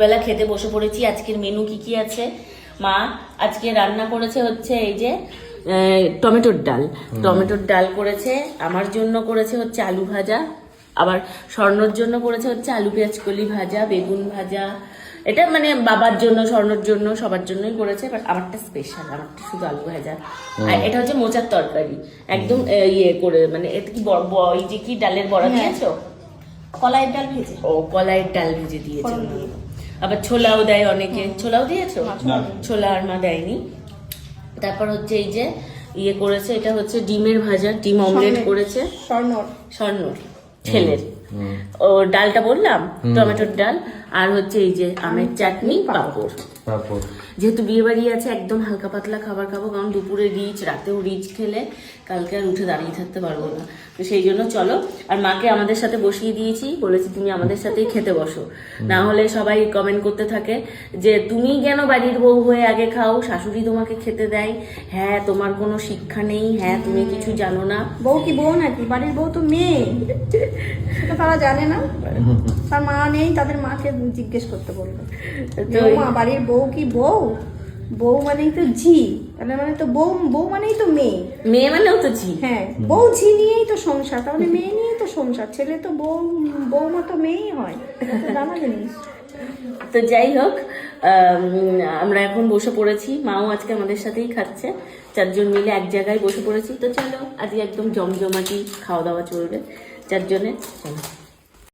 বেলা খেতে বসে পড়েছি। আজকের মেনু কি কি আছে? মা আজকে রান্না করেছে হচ্ছে এই যে টমেটোর ডাল করেছে, আমার জন্য করেছে হচ্ছে আলু ভাজা, আবার স্বর্ণর জন্য করেছে হচ্ছে আলু পেঁয়াজ কলি ভাজা, বেগুন ভাজা। এটা মানে বাবার জন্য, স্বর্ণর জন্য, সবার জন্যই করেছে, বাট আমারটা স্পেশাল, আমারটা শুধু আলু ভাজা। আর এটা হচ্ছে মোচার তরকারি, একদম ইয়ে করে, মানে এটা কি এই যে কি ডালের বড়া দিয়েছো? কলাইয়ের ডাল ভেজে। ও কলাইয়ের ডাল ভেজে দিয়েছে। আবার ছোলাও দেয় অনেকে, ছোলাও দিয়েছো? ছোলা আর মা দেয়নি। তারপর হচ্ছে এই যে ইয়ে করেছে, এটা হচ্ছে ডিমের ভাজা, ডিম অমলেট করেছে স্বর্ণর ছেলের। ও ডালটা বললাম টমেটোর ডাল, আর হচ্ছে এই যে আমের চাটনি, পাঁপড়। যেহেতু বিয়ে বাড়ি আছে, একদম হালকা পাতলা খাবার খাবো, কারণ দুপুরে রিচ, রাতেও রিচ খেলে কালকে আর উঠে দাঁড়িয়ে থাকতে পারবো না। তো সেই জন্য চলো, আর মাকে আমাদের সাথে বসিয়ে দিয়েছি, বলেছি তুমি আমাদের সাথেই খেতে বসো, না হলে সবাই কমেন্ট করতে থাকে যে তুমি কেন বাড়ির বউ হয়ে আগে খাও, শাশুড়ি তোমাকে খেতে দেয়, হ্যাঁ তোমার কোনো শিক্ষা নেই, হ্যাঁ তুমি কিছু জানো না। বউ কি বউ নাকি? বাড়ির বউ তো মেয়ে, সেটা তারা জানে না। তার মা নেই, তাদের মাকে জিজ্ঞেস করতে বলবে। মা বাড়ির বউ কি বউ? বউ মানেই তো ঝি, তাহলে মানে তো বউ মানেই তো মেয়ে, মেয়ে মানেও তো ঝি। হ্যাঁ, বউ ঝি নিয়েই তো সংসার, তাহলে মেয়ে নিয়েই তো সংসার। ছেলে তো বউমা তো মেয়েই হয়, জানা জিনিস। তো যাই হোক, আমরা এখন বসে পড়েছি, মাও আজকে আমাদের সাথেই খাচ্ছে, চারজন মিলে এক জায়গায় বসে পড়েছি। তো চলো, আজকে একদম জমজমাটি খাওয়া দাওয়া চলবে চারজনে। চলো।